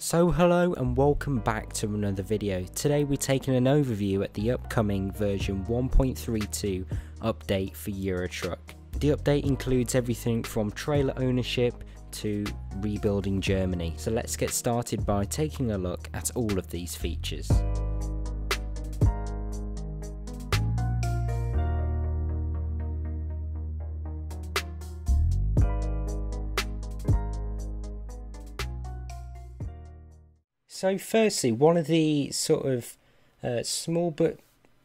So hello and welcome back to another video. Today we're taking an overview at the upcoming version 1.32 update for Eurotruck. The update includes everything from trailer ownership to rebuilding Germany. So let's get started by taking a look at all of these features. So firstly, one of the sort of small but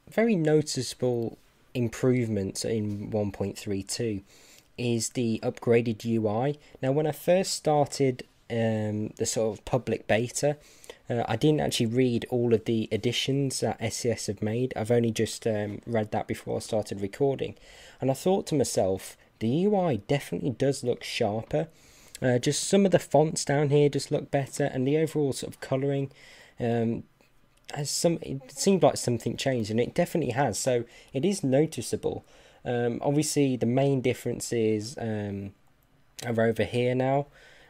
very noticeable improvements in 1.32 is the upgraded UI. Now when I first started the sort of public beta, I didn't actually read all of the additions that SCS have made. I've only just read that before I started recording, and I thought to myself, the UI definitely does look sharper. Just some of the fonts down here just look better, and the overall sort of colouring it seemed like something changed, and it definitely has, so it is noticeable. Obviously the main differences are over here now.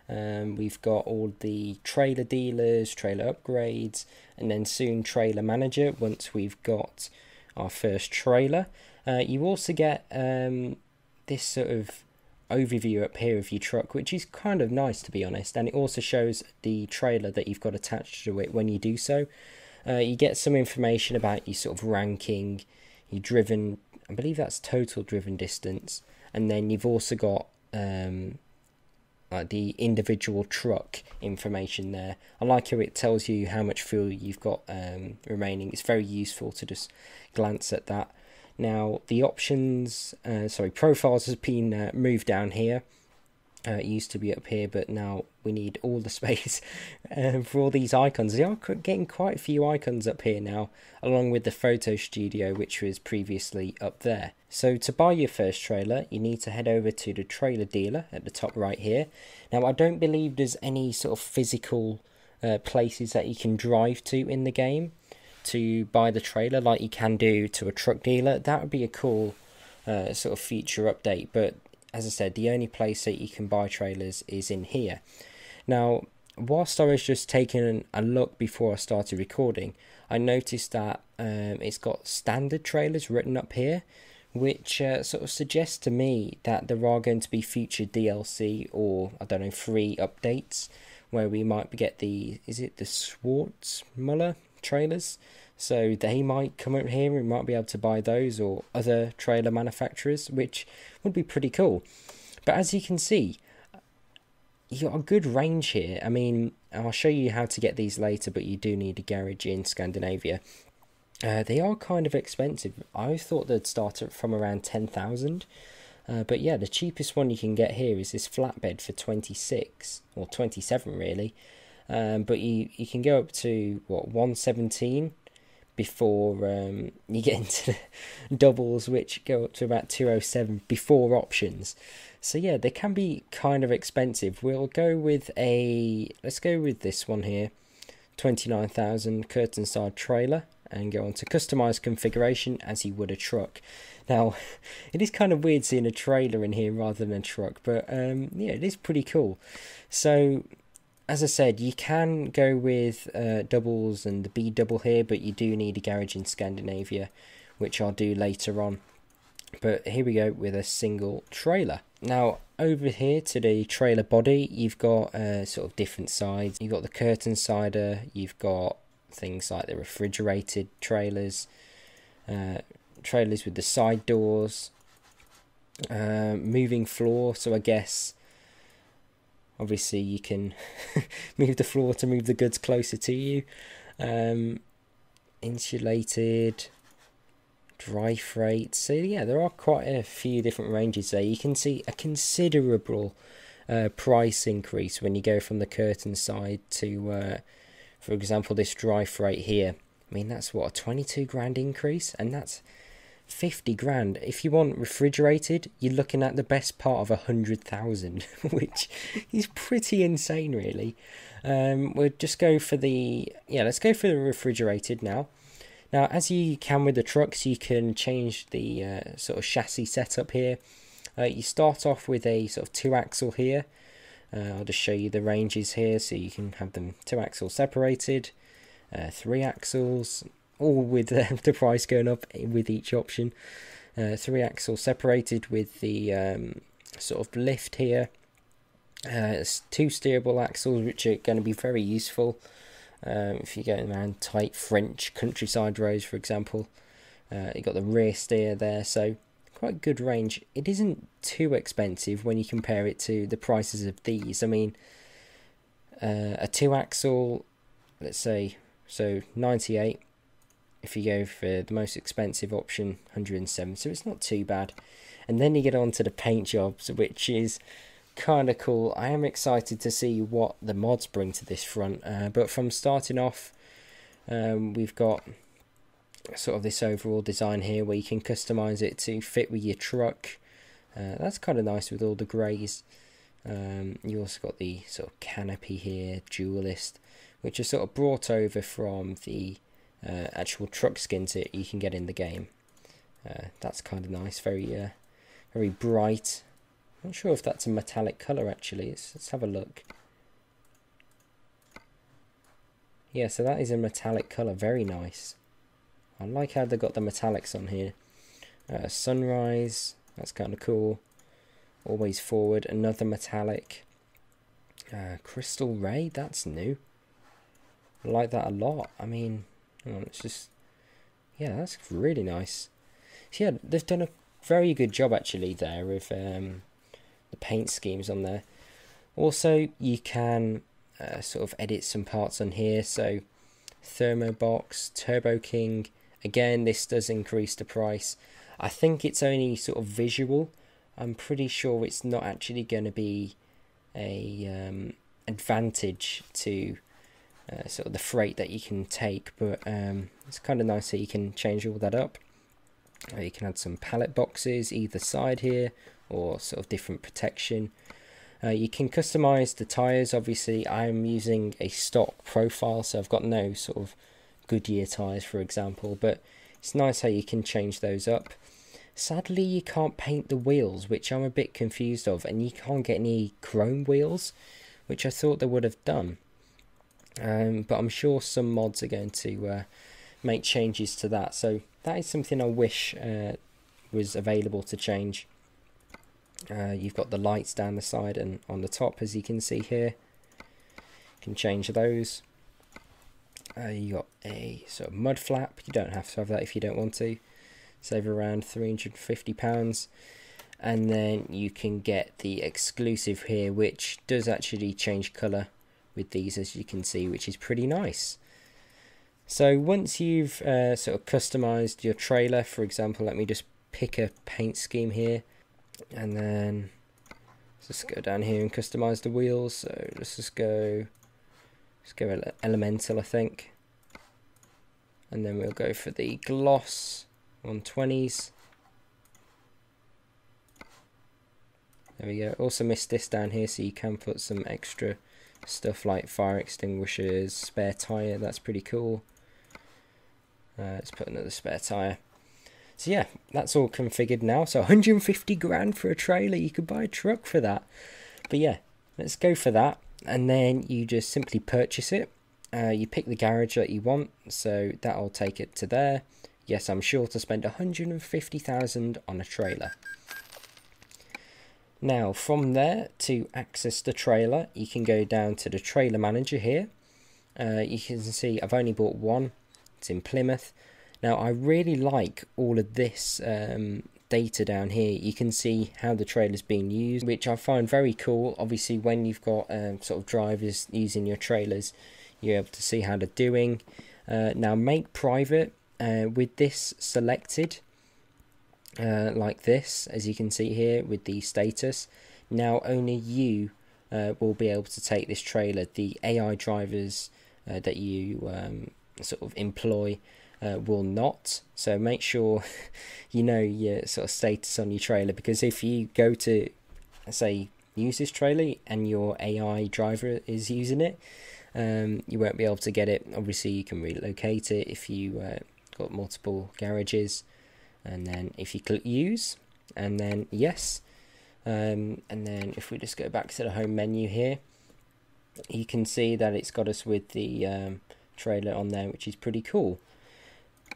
We've got all the trailer dealers, trailer upgrades, and then soon trailer manager once we've got our first trailer. You also get this sort of overview up here of your truck, which is kind of nice, to be honest, and it also shows the trailer that you've got attached to it when you do so. You get some information about your sort of ranking, your driven, I believe that's total driven distance, and then you've also got like the individual truck information there. I like how it tells you how much fuel you've got remaining. It's very useful to just glance at that. Now the options, profiles has been moved down here. It used to be up here, but now we need all the space for all these icons. They are getting quite a few icons up here now, along with the photo studio, which was previously up there. So to buy your first trailer, you need to head over to the trailer dealer at the top right here. Now I don't believe there's any sort of physical places that you can drive to in the game to buy the trailer like you can do to a truck dealer. That would be a cool sort of feature update, but as I said, the only place that you can buy trailers is in here. Now whilst I was just taking a look before I started recording, I noticed that it's got standard trailers written up here, which sort of suggests to me that there are going to be future DLC or, I don't know, free updates where we might get the, is it the Schwarzmuller trailers? So they might come up here, we might be able to buy those, or other trailer manufacturers, which would be pretty cool. But as you can see, you got a good range here. I mean, I'll show you how to get these later, but you do need a garage in Scandinavia. They are kind of expensive. I thought they'd start at from around 10,000. But yeah, the cheapest one you can get here is this flatbed for 26, or 27 really. But you can go up to, what, 117 before you get into the doubles, which go up to about 207 before options. So yeah, they can be kind of expensive. We'll go with let's go with this one here, 29,000 curtain side trailer, and go on to customize configuration as you would a truck. Now it is kind of weird seeing a trailer in here rather than a truck, but yeah, it is pretty cool. So as I said, you can go with doubles and the B double here, but you do need a garage in Scandinavia, which I'll do later on. But here we go with a single trailer. Now over here to the trailer body, you've got sort of different sides. You've got the curtain sider, you've got things like the refrigerated trailers, trailers with the side doors, moving floor, so I guess obviously you can move the floor to move the goods closer to you. Insulated dry freight. So yeah, there are quite a few different ranges there. You can see a considerable price increase when you go from the curtain side to for example this dry freight here. I mean, that's what, a 22 grand increase, and that's 50 grand. If you want refrigerated, you're looking at the best part of 100,000, which is pretty insane really. We'll just go for let's go for the refrigerated now. Now as you can with the trucks, you can change the sort of chassis setup here. You start off with a sort of 2-axle here, I'll just show you the ranges here, so you can have them 2-axle separated, 3 axles, all with the price going up with each option. 3-axle separated with the sort of lift here. 2 steerable axles, which are going to be very useful if you're going around tight French countryside roads, for example. You've got the rear steer there, so quite good range. It isn't too expensive when you compare it to the prices of these. I mean, a 2-axle, let's say, so 98. If you go for the most expensive option, 107. So it's not too bad. And then you get on to the paint jobs, which is kind of cool. I am excited to see what the mods bring to this front. But from starting off, we've got sort of this overall design here where you can customize it to fit with your truck. That's kind of nice with all the greys. You also got the sort of canopy here, dualist, which is sort of brought over from the actual truck skins that you can get in the game. That's kind of nice, very very bright. Not sure if that's a metallic colour actually. Let's have a look. Yeah, so that is a metallic colour, very nice. I like how they got the metallics on here. Sunrise, that's kind of cool. Always forward, another metallic. Crystal Ray, that's new. I like that a lot. I mean, it's just, yeah, that's really nice. So yeah, they've done a very good job actually there with the paint schemes on there. Also, you can sort of edit some parts on here. So Thermo box, Turbo King. Again, this does increase the price. I think it's only sort of visual. I'm pretty sure it's not actually going to be a advantage to sort of the freight that you can take, but it's kind of nice that you can change all that up. You can add some pallet boxes either side here, or sort of different protection. You can customize the tires. Obviously, I'm using a stock profile, so I've got no sort of Goodyear tires, for example, but it's nice how you can change those up. Sadly, you can't paint the wheels, which I'm a bit confused of, and you can't get any chrome wheels, which I thought they would have done. But I'm sure some mods are going to make changes to that, so that is something I wish was available to change. You've got the lights down the side and on the top, as you can see here. You can change those. You got a sort of mud flap. You don't have to have that if you don't want to. Save around £350. And then you can get the exclusive here, which does actually change colour with these, as you can see, which is pretty nice. So once you've sort of customized your trailer, for example, let me just pick a paint scheme here, and then let's just go down here and customize the wheels. So let's go elemental, I think, and then we'll go for the gloss 120s. There we go. Also missed this down here, so you can put some extra stuff like fire extinguishers, spare tire. That's pretty cool. Let's put another spare tire. So yeah, that's all configured now. So 150 grand for a trailer. You could buy a truck for that. But yeah, let's go for that. And then you just simply purchase it. You pick the garage that you want, so that'll take it to there. Yes, I'm sure to spend 150,000 on a trailer. Now, from there, to access the trailer, you can go down to the trailer manager here. You can see I've only bought one. It's in Plymouth. Now, I really like all of this data down here. You can see how the trailer's being used, which I find very cool. Obviously, when you've got sort of drivers using your trailers, you're able to see how they're doing. Now, make private with this selected. Like this, as you can see here with the status. Now only you will be able to take this trailer. The AI drivers that you sort of employ will not. So make sure you know your sort of status on your trailer, because if you go to say use this trailer and your AI driver is using it, you won't be able to get it. Obviously you can relocate it if you got multiple garages. And then if you click use, and then yes, And then if we just go back to the home menu here, you can see that it's got us with the trailer on there, which is pretty cool.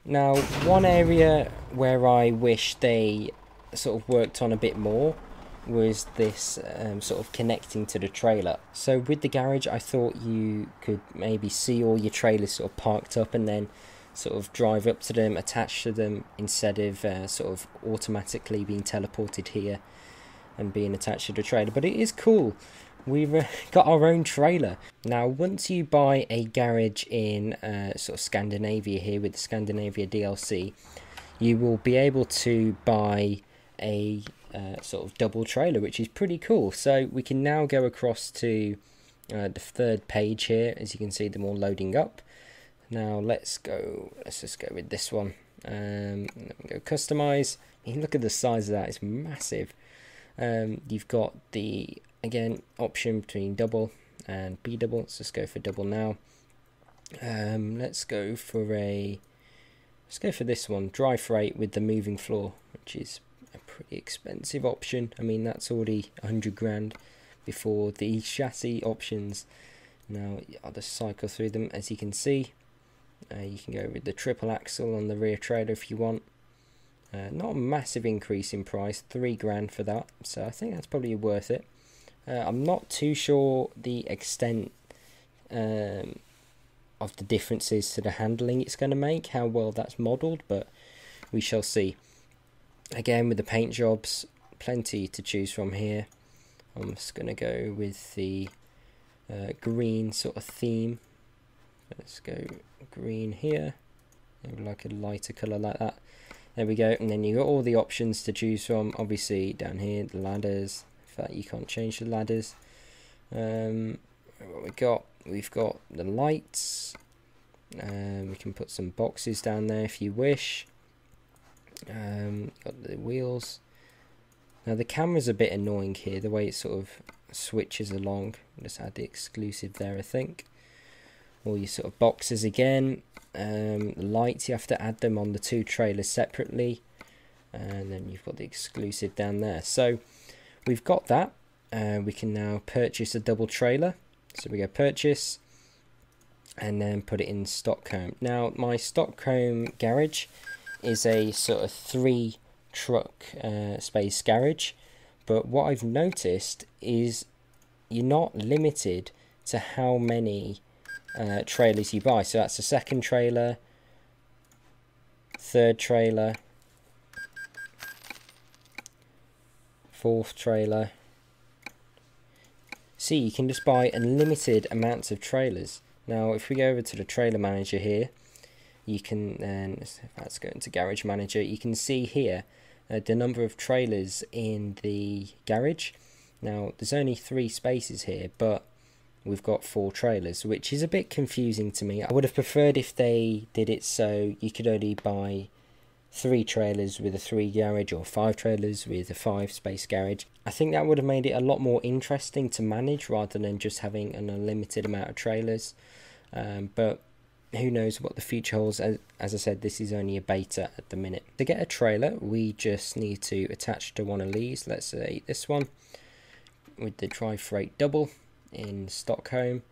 Now, one area where I wish they sort of worked on a bit more was this sort of connecting to the trailer. So with the garage, I thought you could maybe see all your trailers sort of parked up and then sort of drive up to them, attach to them, instead of sort of automatically being teleported here and being attached to the trailer. But it is cool. We've got our own trailer. Now, once you buy a garage in sort of Scandinavia here with the Scandinavia DLC, you will be able to buy a sort of double trailer, which is pretty cool. So we can now go across to the third page here. As you can see, them all loading up. Now let's just go with this one. Go customize. I mean, look at the size of that, it's massive. You've got the, again, option between double and B double. Let's just go for double now. Let's go for this one, dry freight with the moving floor, which is a pretty expensive option. I mean, that's already 100 grand before the chassis options. Now I'll just cycle through them. As you can see, you can go with the triple axle on the rear trailer if you want. Not a massive increase in price, 3 grand for that, so I think that's probably worth it. I'm not too sure the extent of the differences to the handling it's going to make, how well that's modelled, but we shall see. Again, with the paint jobs, plenty to choose from here. I'm just going to go with the green sort of theme. Let's go green here, maybe like a lighter colour like that. There we go, and then you've got all the options to choose from. Obviously down here, the ladders. In fact, you can't change the ladders. What we've got the lights. We can put some boxes down there if you wish. Got the wheels. Now the camera's a bit annoying here, the way it sort of switches along. Just add the exclusive there, I think. All your sort of boxes again. Lights, you have to add them on the 2 trailers separately, and then you've got the exclusive down there. So we've got that. We can now purchase a double trailer. So we go purchase and then put it in Stockholm. Now my Stockholm garage is a sort of 3 truck space garage, but what I've noticed is you're not limited to how many trailers you buy. So that's the second trailer, third trailer, fourth trailer. See, you can just buy unlimited amounts of trailers. Now if we go over to the trailer manager here, you can then, let's go into garage manager, you can see here the number of trailers in the garage. Now there's only 3 spaces here, but we've got 4 trailers, which is a bit confusing to me. I would have preferred if they did it so you could only buy 3 trailers with a 3 garage, or 5 trailers with a 5 space garage. I think that would have made it a lot more interesting to manage rather than just having an unlimited amount of trailers. But who knows what the future holds. As I said, this is only a beta at the minute. To get a trailer, we just need to attach to one of these. Let's say this one with the dry freight double in Stockholm,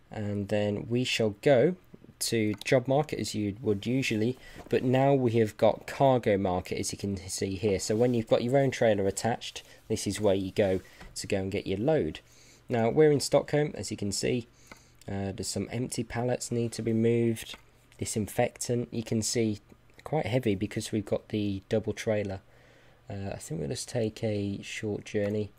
and then we shall go to job market as you would usually, but now we have got cargo market, as you can see here. So when you've got your own trailer attached, this is where you go and get your load. Now we're in Stockholm, as you can see. There's some empty pallets need to be moved. Disinfectant, you can see, quite heavy because we've got the double trailer. I think we'll just take a short journey.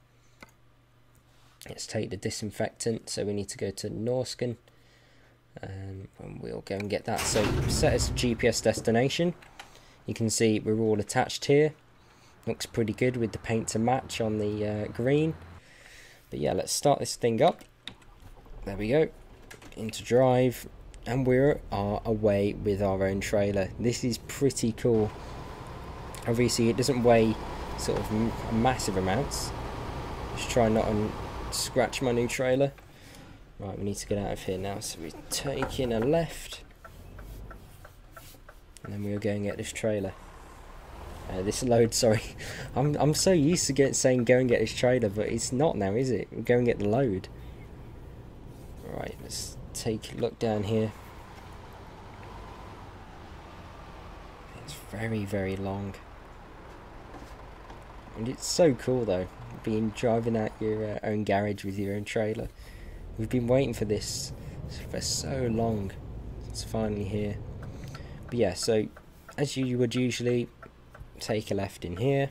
Let's take the disinfectant, so we need to go to Norsken, and we'll go and get that. So set as GPS destination. You can see we're all attached here. Looks pretty good with the paint to match on the green. But yeah, let's start this thing up. There we go, into drive, and we are away with our own trailer. This is pretty cool. Obviously it doesn't weigh sort of massive amounts. Just try not to scratch my new trailer. Right, we need to get out of here now, so we're taking a left, and then we'll go and get this trailer. this load, sorry. I'm so used to saying go and get this trailer, but it's not now, is it? Go and get the load. Right, let's take a look down here. It's very, very long. And it's so cool though, driving out your own garage with your own trailer. We've been waiting for this for so long. It's finally here. But yeah, so as you would usually, take a left in here.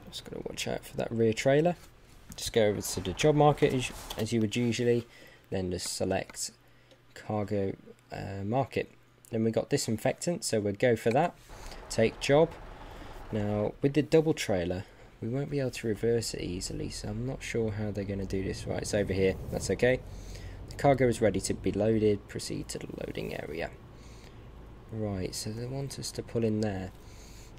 Just gotta watch out for that rear trailer. Just go over to the job market as you would usually, then just select cargo market. Then we got disinfectant, so we'll go for that. Take job. Now with the double trailer, we won't be able to reverse it easily, so I'm not sure how they're going to do this. Right, it's over here. That's okay. The cargo is ready to be loaded. Proceed to the loading area. Right, so they want us to pull in there.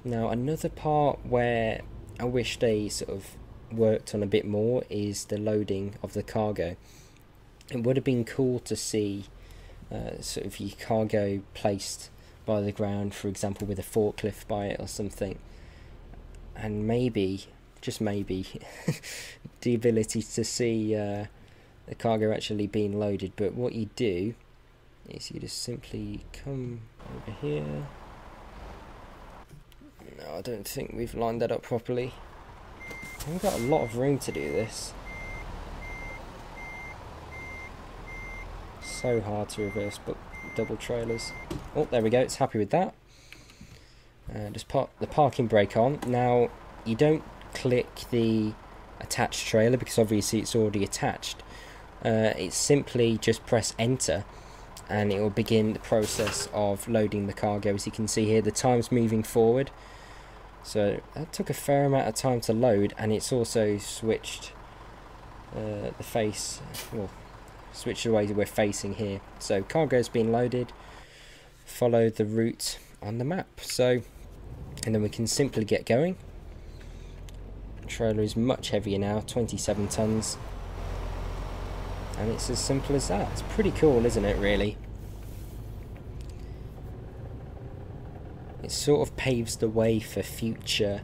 Now another part where I wish they sort of worked on a bit more is the loading of the cargo. It would have been cool to see sort of your cargo placed by the ground, for example with a forklift by it or something, and maybe, just maybe, the ability to see the cargo actually being loaded. But what you do is you just simply come over here. No, I don't think we've lined that up properly. We've got a lot of room to do this. So hard to reverse but double trailers. Oh, there we go, it's happy with that. Just put the parking brake on. Now you don't click the attached trailer because obviously it's already attached. It's simply just press enter and it will begin the process of loading the cargo. As you can see here, the time's moving forward, so that took a fair amount of time to load, and it's also switched the face, well, switch the way we're facing here. So cargo's been loaded. Follow the route on the map. So, and then we can simply get going. The trailer is much heavier now, 27 tons. And it's as simple as that. It's pretty cool, isn't it, really? It sort of paves the way for future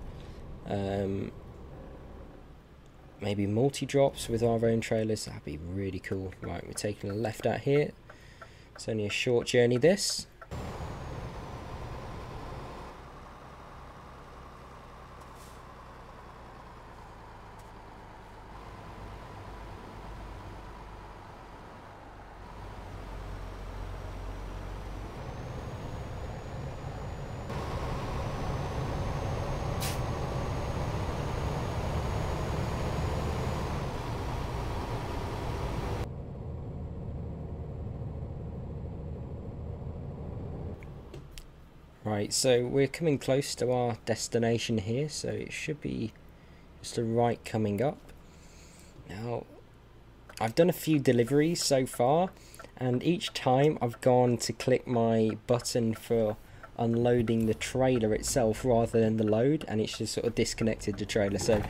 maybe multi-drops with our own trailers. That'd be really cool. Right, we're taking a left out here. It's only a short journey, this. Right, so we're coming close to our destination here, so it should be just a right coming up. Now, I've done a few deliveries so far, and each time I've gone to click my button for unloading the trailer itself rather than the load, and it's just sort of disconnected the trailer. So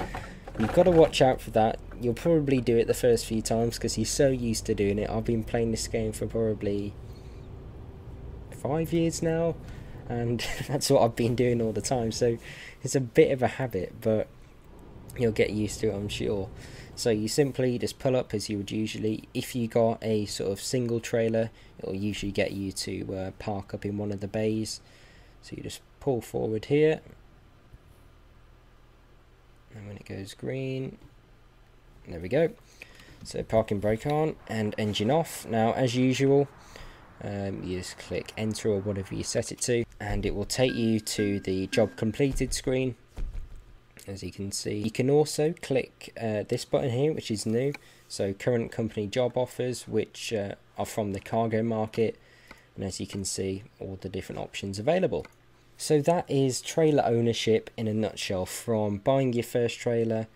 you've got to watch out for that. You'll probably do it the first few times because you're so used to doing it. I've been playing this game for probably 5 years now, and that's what I've been doing all the time, so it's a bit of a habit, but you'll get used to it, I'm sure. So you simply just pull up as you would usually. If you got a sort of single trailer, it'll usually get you to park up in one of the bays. So you just pull forward here, and when it goes green, there we go. So parking brake on and engine off. Now as usual, you just click enter or whatever you set it to, and it will take you to the job completed screen. As you can see, you can also click this button here, which is new, so current company job offers, which are from the cargo market, and as you can see, all the different options available. So that is trailer ownership in a nutshell, from buying your first trailer,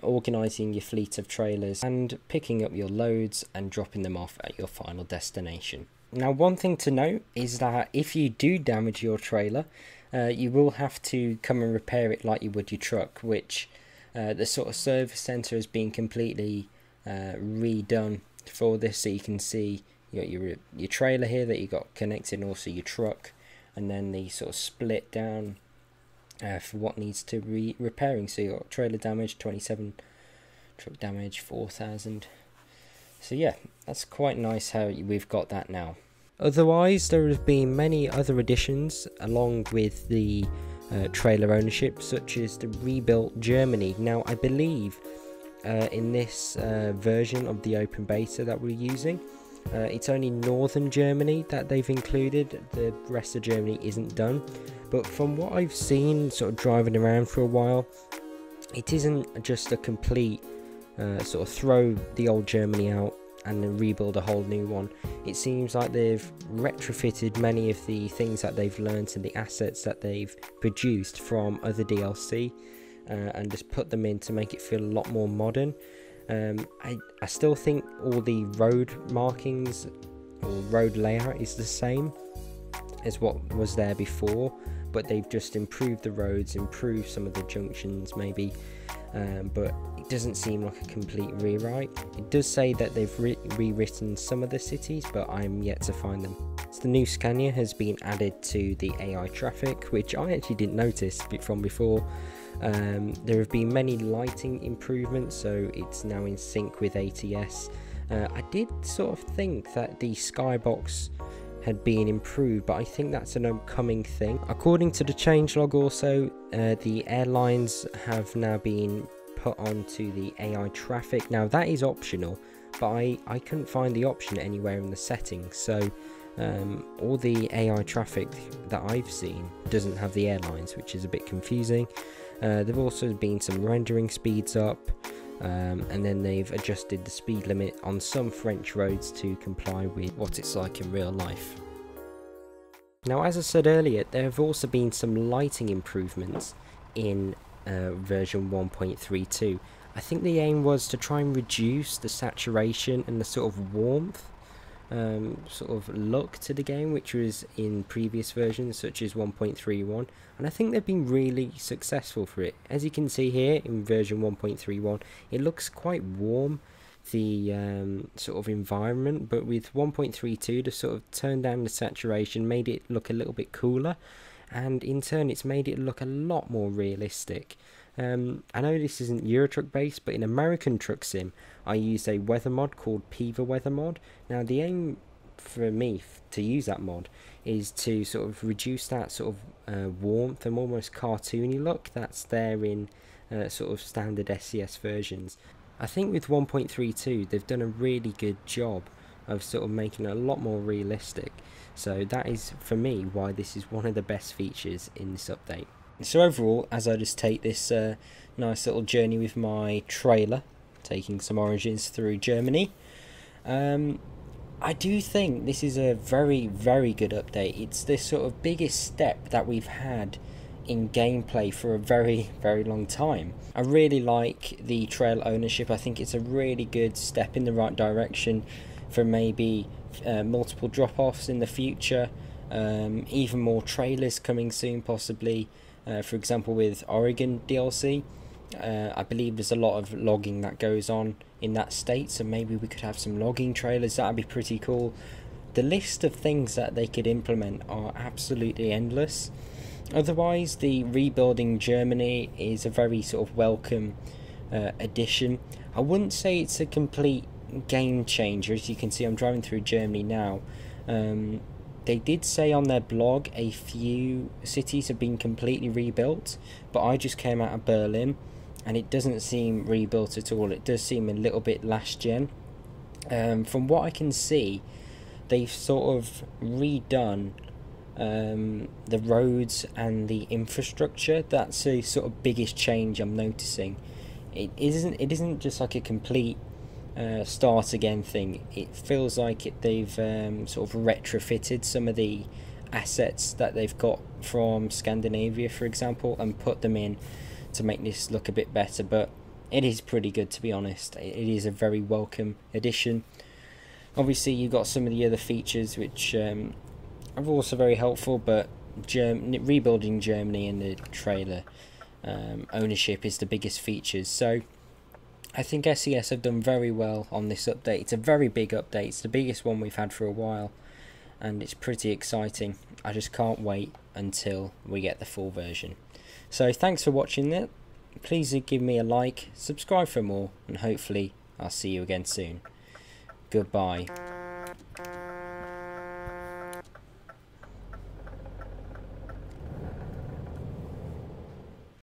organising your fleet of trailers, and picking up your loads and dropping them off at your final destination. Now, one thing to note is that if you do damage your trailer, you will have to come and repair it like you would your truck, which the sort of service centre has been completely redone for this. So you can see you got your trailer here that you got connected, and also your truck, and then the sort of split down for what needs to be repairing. So you got trailer damage 27, truck damage 4,000. So yeah, that's quite nice how we've got that now. Otherwise, there have been many other additions along with the trailer ownership, such as the rebuilt Germany. Now I believe in this version of the open beta that we're using, it's only northern Germany that they've included. The rest of Germany isn't done, but from what I've seen sort of driving around for a while, it isn't just a complete sort of throw the old Germany out and then rebuild a whole new one. It seems like they've retrofitted many of the things that they've learned and the assets that they've produced from other DLC and just put them in to make it feel a lot more modern. I still think all the road markings or road layout is the same as what was there before, but they've just improved the roads, improved some of the junctions maybe, but it doesn't seem like a complete rewrite. It does say that they've rewritten some of the cities, but I'm yet to find them. So the new Scania has been added to the AI traffic, which I actually didn't notice from before. There have been many lighting improvements, so it's now in sync with ATS. I did sort of think that the skybox had been improved, but I think that's an upcoming thing. According to the changelog also, the airlines have now been put onto the AI traffic. Now that is optional, but I couldn't find the option anywhere in the settings, so all the AI traffic that I've seen doesn't have the airlines, which is a bit confusing. There've also been some rendering speeds up, and then they've adjusted the speed limit on some French roads to comply with what it's like in real life. Now, as I said earlier, there have also been some lighting improvements in version 1.32. I think the aim was to try and reduce the saturation and the sort of warmth sort of look to the game, which was in previous versions such as 1.31, and I think they've been really successful for it. As you can see here in version 1.31, it looks quite warm, the sort of environment, but with 1.32 to sort of turn down the saturation made it look a little bit cooler, and in turn it's made it look a lot more realistic. I know this isn't Eurotruck based, but in American Truck Sim I used a weather mod called Piva Weather Mod. Now the aim for me to use that mod is to sort of reduce that sort of warmth and almost cartoony look that's there in sort of standard SCS versions. I think with 1.32 they've done a really good job of sort of making it a lot more realistic, so that is for me why this is one of the best features in this update. So overall, as I just take this nice little journey with my trailer, taking some oranges through Germany, I do think this is a very, very good update. It's the sort of biggest step that we've had in gameplay for a very, very long time. I really like the trail ownership. I think it's a really good step in the right direction for maybe multiple drop-offs in the future, even more trailers coming soon possibly. For example, with Oregon DLC, I believe there's a lot of logging that goes on in that state, so maybe we could have some logging trailers. That'd be pretty cool. The list of things that they could implement are absolutely endless. Otherwise, the rebuilding Germany is a very sort of welcome addition. I wouldn't say it's a complete game changer. As you can see, I'm driving through Germany now. They did say on their blog a few cities have been completely rebuilt, but I just came out of Berlin and it doesn't seem rebuilt at all. It does seem a little bit last gen. From what I can see, they've sort of redone the roads and the infrastructure. That's the sort of biggest change I'm noticing. It isn't just like a complete start again thing. It feels like they've sort of retrofitted some of the assets that they've got from Scandinavia, for example, and put them in to make this look a bit better. But it is pretty good, to be honest. It is a very welcome addition. Obviously you've got some of the other features which are also very helpful, but rebuilding Germany and the trailer ownership is the biggest features. So I think SES have done very well on this update. It's a very big update. It's the biggest one we've had for a while, and it's pretty exciting. I just can't wait until we get the full version. So thanks for watching it. Please give me a like, subscribe for more, and hopefully I'll see you again soon. Goodbye.